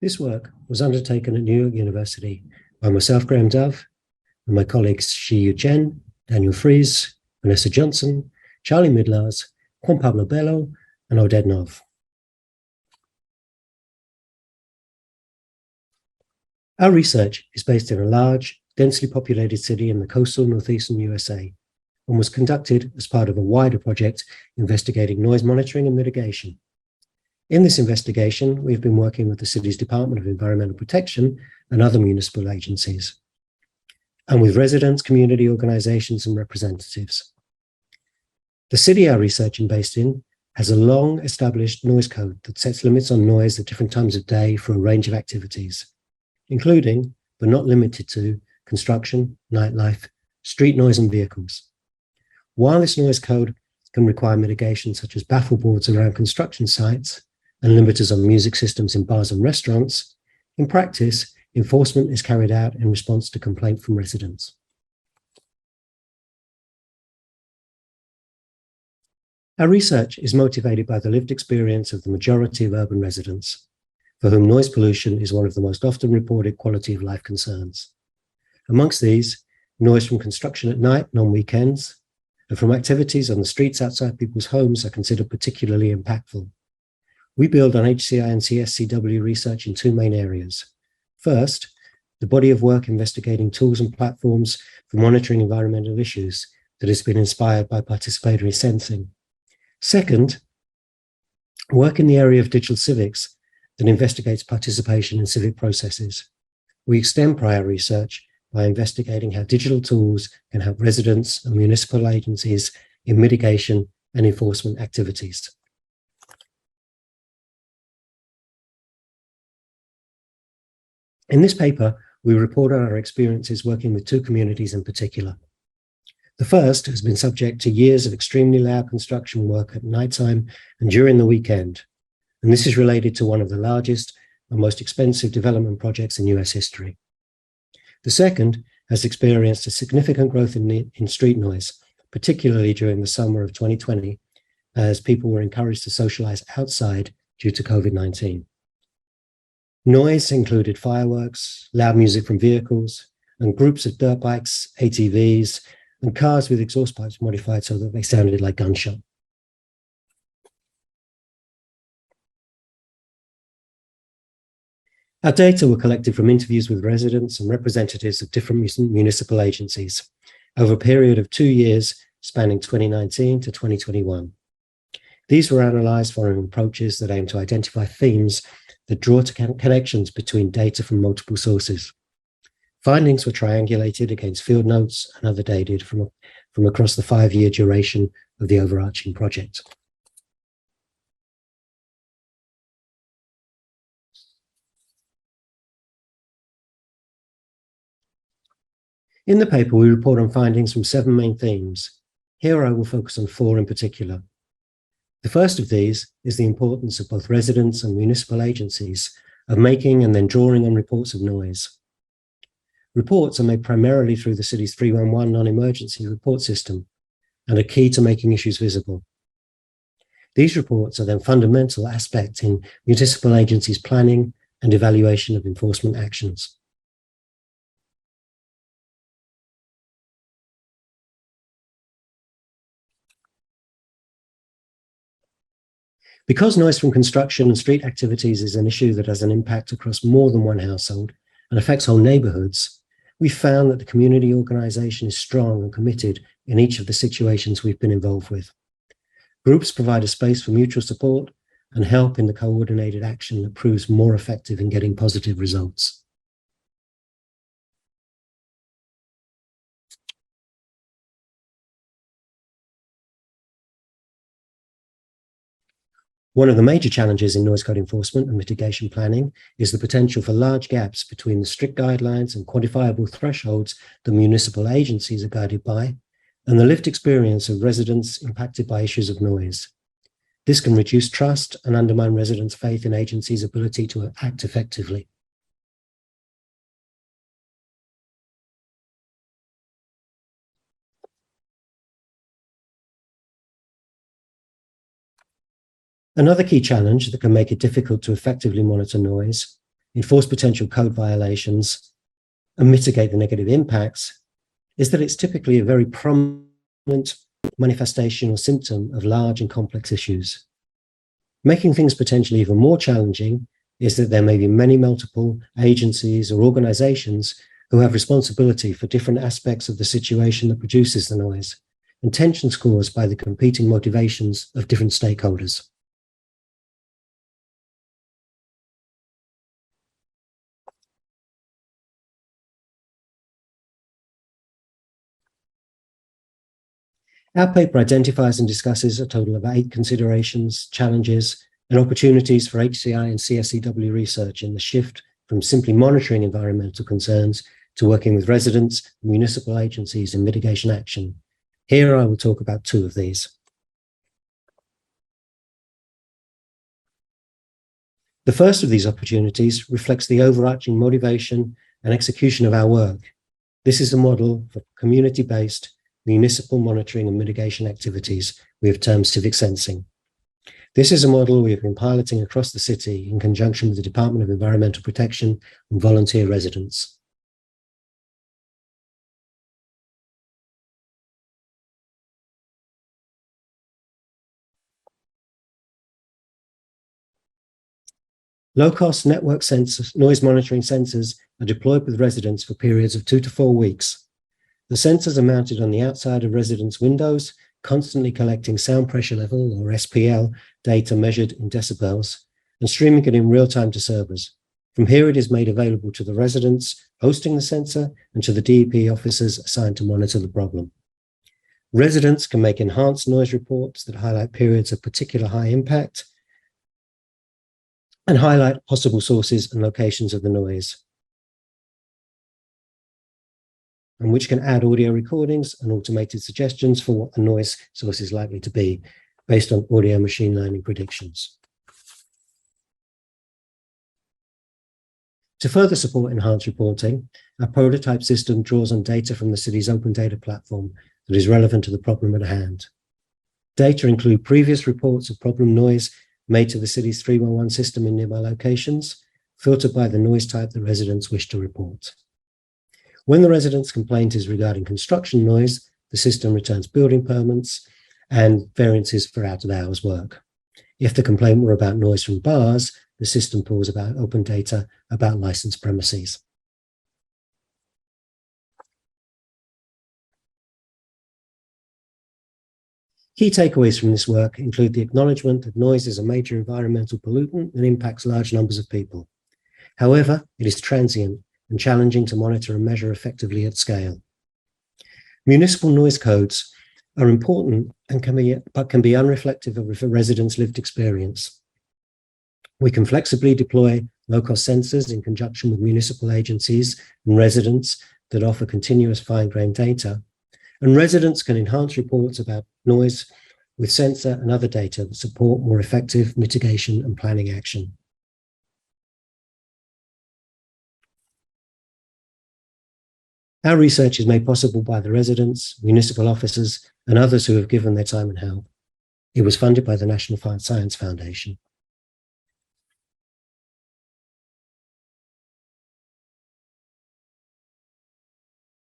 This work was undertaken at New York University by myself, Graham Dove, and my colleagues Shiyu Chen, Daniel Fries, Vanessa Johnson, Charlie Mydlarz, Juan Pablo Bello, and Oded. Our research is based in a large, densely populated city in the coastal northeastern USA and was conducted as part of a wider project investigating noise monitoring and mitigation. In this investigation, we've been working with the city's Department of Environmental Protection and other municipal agencies, and with residents, community organizations, and representatives. The city our research is based in has a long-established noise code that sets limits on noise at different times of day for a range of activities, including, but not limited to, construction, nightlife, street noise, and vehicles. While this noise code can require mitigation such as baffle boards around construction sites and limiters on music systems in bars and restaurants, in practice, enforcement is carried out in response to complaint from residents. Our research is motivated by the lived experience of the majority of urban residents, for whom noise pollution is one of the most often reported quality of life concerns. Amongst these, noise from construction at night and on weekends, and from activities on the streets outside people's homes are considered particularly impactful. We build on HCI and CSCW research in two main areas. First, the body of work investigating tools and platforms for monitoring environmental issues that has been inspired by participatory sensing. Second, work in the area of digital civics that investigates participation in civic processes. We extend prior research by investigating how digital tools can help residents and municipal agencies in mitigation and enforcement activities. In this paper, we report on our experiences working with two communities in particular. The first has been subject to years of extremely loud construction work at nighttime and during the weekend, and this is related to one of the largest and most expensive development projects in US history. The second has experienced a significant growth in street noise, particularly during the summer of 2020, as people were encouraged to socialize outside due to COVID-19. Noise included fireworks, loud music from vehicles, and groups of dirt bikes, ATVs, and cars with exhaust pipes modified so that they sounded like gunshot. Our data were collected from interviews with residents and representatives of different municipal agencies over a period of 2 years spanning 2019 to 2021. These were analysed following approaches that aim to identify themes that draw to connections between data from multiple sources. Findings were triangulated against field notes and other data from across the 5-year duration of the overarching project. In the paper, we report on findings from 7 main themes. Here I will focus on 4 in particular. The first of these is the importance of both residents and municipal agencies of making and then drawing on reports of noise. Reports are made primarily through the city's 311 non-emergency report system and are key to making issues visible. These reports are then fundamental aspects in municipal agencies' planning and evaluation of enforcement actions. Because noise from construction and street activities is an issue that has an impact across more than one household and affects whole neighborhoods, we found that the community organization is strong and committed in each of the situations we've been involved with. Groups provide a space for mutual support and help in the coordinated action that proves more effective in getting positive results. One of the major challenges in noise code enforcement and mitigation planning is the potential for large gaps between the strict guidelines and quantifiable thresholds that municipal agencies are guided by and the lived experience of residents impacted by issues of noise. This can reduce trust and undermine residents' faith in agencies' ability to act effectively. Another key challenge that can make it difficult to effectively monitor noise enforce potential code violations, and mitigate the negative impacts is that it's typically a very prominent manifestation or symptom of large and complex issues. Making things potentially even more challenging is that there may be many multiple agencies or organizations who have responsibility for different aspects of the situation that produces the noise, and tensions caused by the competing motivations of different stakeholders. Our paper identifies and discusses a total of 8 considerations, challenges, and opportunities for HCI and CSCW research in the shift from simply monitoring environmental concerns to working with residents, municipal agencies in mitigation action. Here I will talk about 2 of these. The first of these opportunities reflects the overarching motivation and execution of our work. This is a model for community-based municipal monitoring and mitigation activities we have termed civic sensing. This is a model we have been piloting across the city in conjunction with the Department of Environmental Protection and volunteer residents. Low-cost network sensors, noise monitoring sensors are deployed with residents for periods of 2 to 4 weeks. The sensors are mounted on the outside of residents' windows, constantly collecting sound pressure level, or SPL, data measured in decibels, and streaming it in real time to servers. From here, it is made available to the residents hosting the sensor and to the DEP officers assigned to monitor the problem. Residents can make enhanced noise reports that highlight periods of particular high impact and highlight possible sources and locations of the noise, and which can add audio recordings and automated suggestions for what the noise source is likely to be based on audio machine learning predictions. To further support enhanced reporting, our prototype system draws on data from the city's open data platform that is relevant to the problem at hand. Data include previous reports of problem noise made to the city's 311 system in nearby locations, filtered by the noise type the residents wish to report. When the resident's complaint is regarding construction noise, the system returns building permits and variances for out-of-hours work. If the complaint were about noise from bars, the system pulls about open data about licensed premises. Key takeaways from this work include the acknowledgement that noise is a major environmental pollutant that impacts large numbers of people. However, it is transient and challenging to monitor and measure effectively at scale. Municipal noise codes are important and can be unreflective of a resident's lived experience. We can flexibly deploy low-cost sensors in conjunction with municipal agencies and residents that offer continuous fine-grained data, and residents can enhance reports about noise with sensor and other data that support more effective mitigation and planning action. Our research is made possible by the residents, municipal officers, and others who have given their time and help. It was funded by the National Science Foundation.